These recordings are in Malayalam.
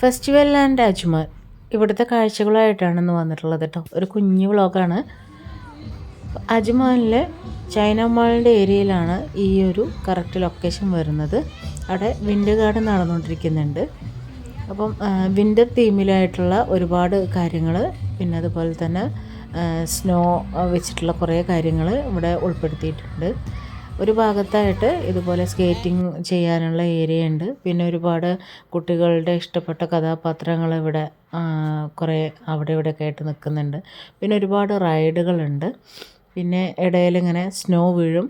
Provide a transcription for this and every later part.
ഫെസ്റ്റിവൽ ആൻഡ് അജ്മാൻ ഇവിടുത്തെ കാഴ്ചകളായിട്ടാണ് ഇന്ന് വന്നിട്ടുള്ളത് കേട്ടോ. ഒരു കുഞ്ഞു വ്ളോഗാണ്. അജ്മാനിലെ ചൈന മാളിൻ്റെ ഏരിയയിലാണ് ഈ ഒരു കറക്റ്റ് ലൊക്കേഷൻ വരുന്നത്. അവിടെ വിൻ്റർ ഗാർഡൻ നടന്നുകൊണ്ടിരിക്കുന്നുണ്ട്. അപ്പം വിൻ്റർ തീമിലായിട്ടുള്ള ഒരുപാട് കാര്യങ്ങൾ, പിന്നെ അതുപോലെ തന്നെ സ്നോ വെച്ചിട്ടുള്ള കുറേ കാര്യങ്ങൾ ഇവിടെ ഉൾപ്പെടുത്തിയിട്ടുണ്ട്. ഒരു ഭാഗത്തായിട്ട് ഇതുപോലെ സ്കേറ്റിംഗ് ചെയ്യാനുള്ള ഏരിയ ഉണ്ട്. പിന്നെ ഒരുപാട് കുട്ടികളുടെ ഇഷ്ടപ്പെട്ട കഥാപാത്രങ്ങൾ ഇവിടെ കുറേ അവിടെ ഇവിടെയൊക്കെ ആയിട്ട് നിൽക്കുന്നുണ്ട്. പിന്നെ ഒരുപാട് റൈഡുകളുണ്ട്. പിന്നെ ഇടയിലിങ്ങനെ സ്നോ വീഴും.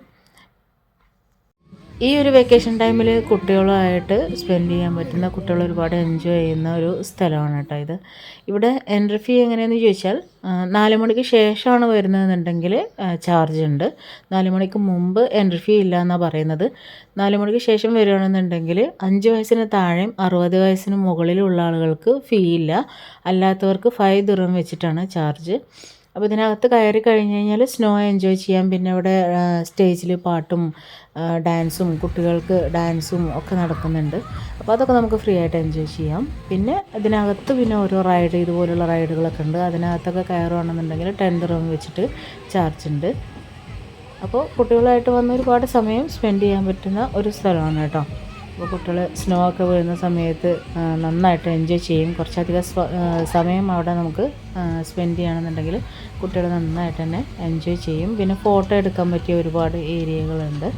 ഈ ഒരു വെക്കേഷൻ ടൈമിൽ കുട്ടികളുമായിട്ട് സ്പെൻഡ് ചെയ്യാൻ പറ്റുന്ന, കുട്ടികൾ ഒരുപാട് എൻജോയ് ചെയ്യുന്ന ഒരു സ്ഥലമാണ് കേട്ടോ ഇത്. ഇവിടെ എൻട്രി ഫീ എങ്ങനെയാണെന്ന് ചോദിച്ചാൽ 4 മണിക്ക് ശേഷമാണ് വരുന്നതെന്നുണ്ടെങ്കിൽ ചാർജ് ഉണ്ട്. 4 മണിക്ക് മുമ്പ് എൻട്രി ഫീ ഇല്ല എന്നാണ് പറയുന്നത്. 4 മണിക്ക് ശേഷം വരികയാണെന്നുണ്ടെങ്കിൽ 5 വയസ്സിന് താഴെയും 60 വയസ്സിന് മുകളിലുള്ള ആളുകൾക്ക് ഫീ ഇല്ല. അല്ലാത്തവർക്ക് 5 ദിർഹം വെച്ചിട്ടാണ് ചാർജ്. അപ്പോൾ ഇതിനകത്ത് കയറി കഴിഞ്ഞ് കഴിഞ്ഞാൽ സ്നോ എൻജോയ് ചെയ്യാം. പിന്നെ ഇവിടെ സ്റ്റേജിൽ പാട്ടും ഡാൻസും, കുട്ടികൾക്ക് ഡാൻസും ഒക്കെ നടക്കുന്നുണ്ട്. അപ്പോൾ അതൊക്കെ നമുക്ക് ഫ്രീ ആയിട്ട് എൻജോയ് ചെയ്യാം. പിന്നെ ഇതിനകത്ത് പിന്നെ ഓരോ റൈഡ്, ഇതുപോലുള്ള റൈഡുകളൊക്കെ ഉണ്ട്. അതിനകത്തൊക്കെ കയറുകയാണെന്നുണ്ടെങ്കിൽ 10 ദിർഹം വെച്ചിട്ട് ചാർജ് ഉണ്ട്. അപ്പോൾ കുട്ടികളായിട്ട് വന്ന് ഒരുപാട് സമയം സ്പെൻഡ് ചെയ്യാൻ പറ്റുന്ന ഒരു സ്ഥലമാണ് കേട്ടോ. അപ്പോൾ കുട്ടികൾ സ്നോ ഒക്കെ വീഴുന്ന സമയത്ത് നന്നായിട്ട് എൻജോയ് ചെയ്യും. കുറച്ചധികം സമയം അവിടെ നമുക്ക് സ്പെൻഡ് ചെയ്യണമെന്നുണ്ടെങ്കിൽ കുട്ടികൾ നന്നായിട്ട് തന്നെ എൻജോയ് ചെയ്യും. പിന്നെ ഫോട്ടോ എടുക്കാൻ പറ്റിയ ഒരുപാട് ഏരിയകളുണ്ട്.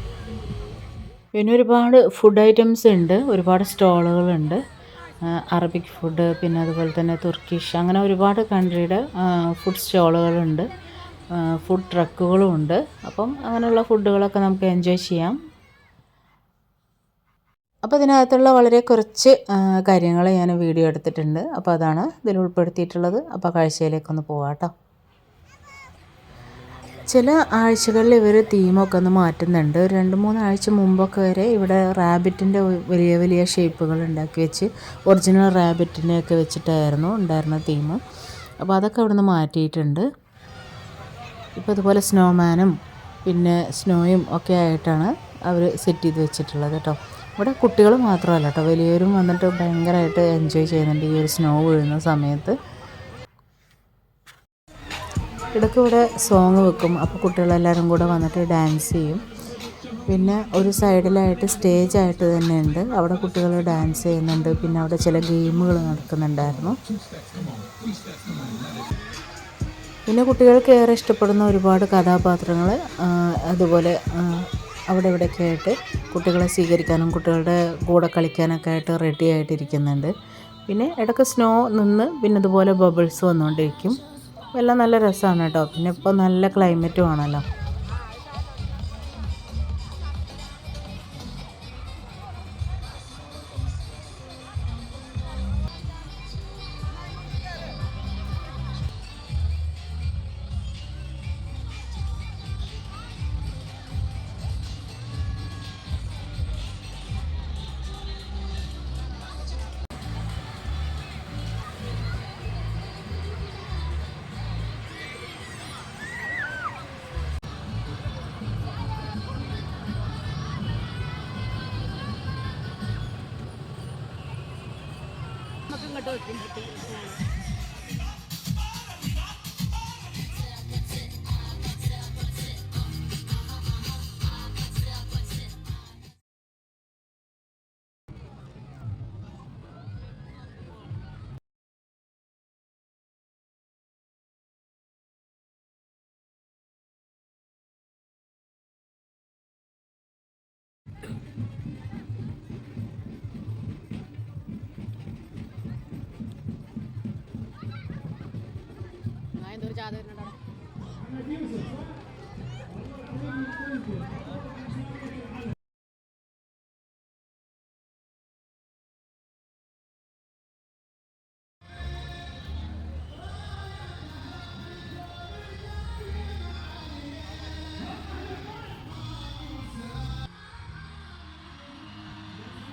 പിന്നെ ഒരുപാട് ഫുഡ് ഐറ്റംസ് ഉണ്ട്, ഒരുപാട് സ്റ്റോളുകളുണ്ട്. അറബിക് ഫുഡ്, പിന്നെ അതുപോലെ തന്നെ തുർക്കിഷ്, അങ്ങനെ ഒരുപാട് കൺട്രിയുടെ ഫുഡ് സ്റ്റോളുകളുണ്ട്. ഫുഡ് ട്രക്കുകളും ഉണ്ട്. അപ്പം അങ്ങനെയുള്ള ഫുഡുകളൊക്കെ നമുക്ക് എൻജോയ് ചെയ്യാം. അപ്പോൾ ഇതിനകത്തുള്ള വളരെ കുറച്ച് കാര്യങ്ങൾ ഞാൻ വീഡിയോ എടുത്തിട്ടുണ്ട്. അപ്പോൾ അതാണ് ഇതിൽ ഉൾപ്പെടുത്തിയിട്ടുള്ളത്. അപ്പോൾ കാഴ്ചയിലേക്കൊന്ന് പോവാം കേട്ടോ. ചില ആഴ്ചകളിൽ ഇവർ തീമൊക്കെ ഒന്ന് മാറ്റുന്നുണ്ട്. 2-3 ആഴ്ച മുമ്പൊക്കെ വരെ ഇവിടെ റാബിറ്റിൻ്റെ വലിയ വലിയ ഷേപ്പുകൾ ഉണ്ടാക്കി വെച്ച് ഒറിജിനൽ റാബിറ്റിനെയൊക്കെ വെച്ചിട്ടായിരുന്നു ഉണ്ടായിരുന്ന തീം. അപ്പോൾ അതൊക്കെ ഇവിടെ നിന്ന് മാറ്റിയിട്ടുണ്ട്. ഇപ്പോൾ ഇതുപോലെ സ്നോമാനും പിന്നെ സ്നോയും ഒക്കെ ആയിട്ടാണ് അവർ സെറ്റ് ചെയ്ത് വെച്ചിട്ടുള്ളത് കേട്ടോ. ഇവിടെ കുട്ടികൾ മാത്രമല്ല കേട്ടോ, വലിയവരും വന്നിട്ട് ഭയങ്കരമായിട്ട് എൻജോയ് ചെയ്യുന്നുണ്ട് ഈ ഒരു സ്നോ വീഴുന്ന സമയത്ത്. ഇടയ്ക്ക് ഇവിടെ സോങ് വെക്കും. അപ്പോൾ കുട്ടികളെല്ലാവരും കൂടെ വന്നിട്ട് ഡാൻസ് ചെയ്യും. പിന്നെ ഒരു സൈഡിലായിട്ട് സ്റ്റേജായിട്ട് തന്നെ ഉണ്ട്. അവിടെ കുട്ടികൾ ഡാൻസ് ചെയ്യുന്നുണ്ട്. പിന്നെ അവിടെ ചില ഗെയിമുകൾ നടക്കുന്നുണ്ടായിരുന്നു. പിന്നെ കുട്ടികൾക്ക് ഏറെ ഇഷ്ടപ്പെടുന്ന ഒരുപാട് കഥാപാത്രങ്ങൾ അതുപോലെ അവിടെ ഇവിടെയൊക്കെ ആയിട്ട് കുട്ടികളെ സ്വീകരിക്കാനും കുട്ടികളുടെ കൂടെ കളിക്കാനൊക്കെ ആയിട്ട് റെഡി ആയിട്ടിരിക്കുന്നുണ്ട്. പിന്നെ ഇടയ്ക്ക് സ്നോ നിന്ന് പിന്നെ ഇതുപോലെ ബബിൾസ് വന്നുകൊണ്ടിരിക്കും. എല്ലാം നല്ല രസമാണ് കേട്ടോ. പിന്നെ ഇപ്പോൾ നല്ല ക്ലൈമറ്റും ആണല്ലോ.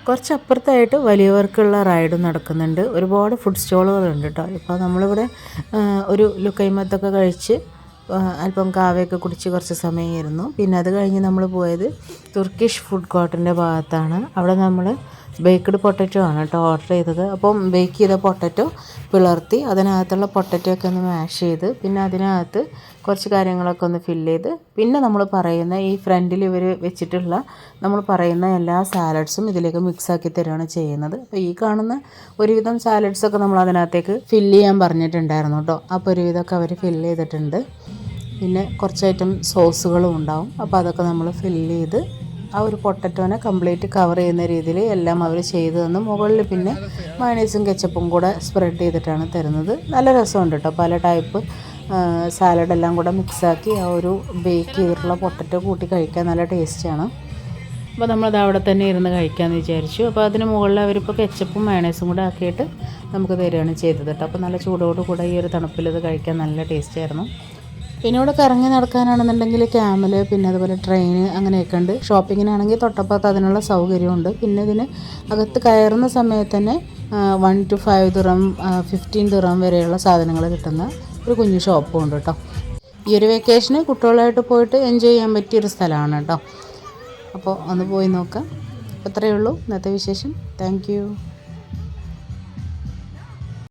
കുറച്ചപ്പുറത്തായിട്ട് വലിയവർക്കുള്ള റൈഡും നടക്കുന്നുണ്ട്. ഒരുപാട് ഫുഡ് സ്റ്റോളുകളുണ്ട് കേട്ടോ. ഇപ്പോൾ നമ്മളിവിടെ ഒരു ലുക്കൈമത്തൊക്കെ കഴിച്ച് അല്പം കാവയൊക്കെ കുടിച്ച് കുറച്ച് സമയം ഇരുന്നു. പിന്നെ അത് കഴിഞ്ഞ് നമ്മൾ പോയത് തുർക്കിഷ് ഫുഡ് കോർട്ടിൻ്റെ ഭാഗത്താണ്. അവിടെ നമ്മൾ ബേക്ക്ഡ് പൊട്ടറ്റോ ആണ് കേട്ടോ ഓർഡർ ചെയ്തത്. അപ്പം ബേക്ക് ചെയ്ത പൊട്ടറ്റോ പിളർത്തി അതിനകത്തുള്ള പൊട്ടറ്റോ ഒക്കെ ഒന്ന് മാഷ് ചെയ്ത് പിന്നെ അതിനകത്ത് കുറച്ച് കാര്യങ്ങളൊക്കെ ഒന്ന് ഫില്ല് ചെയ്ത് പിന്നെ നമ്മൾ പറയുന്ന ഈ ഫ്രണ്ടിൽ ഇവർ വെച്ചിട്ടുള്ള നമ്മൾ പറയുന്ന എല്ലാ സാലഡ്സും ഇതിലേക്ക് മിക്സാക്കി തരുകയാണ് ചെയ്യുന്നത്. അപ്പോൾ ഈ കാണുന്ന ഒരുവിധം സാലഡ്സൊക്കെ നമ്മൾ അതിനകത്തേക്ക് ഫില്ല് ചെയ്യാൻ പറഞ്ഞിട്ടുണ്ടായിരുന്നു കേട്ടോ. അപ്പോൾ ഒരുവിധമൊക്കെ അവർ ഫില്ല് ചെയ്തിട്ടുണ്ട്. പിന്നെ കുറച്ച് ഐറ്റം സോസുകളും ഉണ്ടാവും. അപ്പോൾ അതൊക്കെ നമ്മൾ ഫില്ല് ചെയ്ത് ആ ഒരു പൊട്ടറ്റോനെ കംപ്ലീറ്റ് കവർ ചെയ്യുന്ന രീതിയിൽ എല്ലാം അവർ ചെയ്തു തന്ന് മുകളിൽ പിന്നെ മയണൈസും കെച്ചപ്പും കൂടെ സ്പ്രെഡ് ചെയ്തിട്ടാണ് തരുന്നത്. നല്ല രസമുണ്ട് കേട്ടോ. പല ടൈപ്പ് സാലഡെല്ലാം കൂടെ മിക്സാക്കി ആ ഒരു ബേക്ക് ചെയ്തിട്ടുള്ള പൊട്ടറ്റോ കൂട്ടി കഴിക്കാൻ നല്ല ടേസ്റ്റാണ്. അപ്പോൾ നമ്മളത് അവിടെ തന്നെ ഇരുന്ന് കഴിക്കാമെന്ന് വിചാരിച്ചു. അപ്പോൾ അതിന് മുകളിൽ അവരിപ്പോൾ കെച്ചപ്പും മയണൈസും കൂടെ ആക്കിയിട്ട് നമുക്ക് തരികയാണ് ചെയ്തത് കേട്ടോ. അപ്പോൾ നല്ല ചൂടോട് കൂടെ ഈ ഒരു തണുപ്പിൽ ഇത് കഴിക്കാൻ നല്ല ടേസ്റ്റായിരുന്നു. പിന്നെ ഇവിടെ കറങ്ങി നടക്കാനാണെന്നുണ്ടെങ്കിൽ ക്യാമൽ പിന്നെ അതുപോലെ ട്രെയിൻ അങ്ങനെയൊക്കെ ഉണ്ട്. ഷോപ്പിങ്ങിനാണെങ്കിൽ തൊട്ടപ്പുറത്ത് അതിനുള്ള സൗകര്യമുണ്ട്. പിന്നെ ഇതിന് അകത്ത് കയറുന്ന സമയത്ത് തന്നെ 1 to 5 ദിർഹം 15 ദിർഹം വരെയുള്ള സാധനങ്ങൾ കിട്ടുന്ന ഒരു കുഞ്ഞു ഷോപ്പും ഉണ്ട് കേട്ടോ. ഈ ഒരു വെക്കേഷന് കുട്ടികളായിട്ട് പോയിട്ട് എൻജോയ് ചെയ്യാൻ പറ്റിയൊരു സ്ഥലമാണ് കേട്ടോ. അപ്പോൾ ഒന്ന് പോയി നോക്കാം. അത്രയേ ഉള്ളൂ ഇന്നത്തെ വിശേഷം. താങ്ക്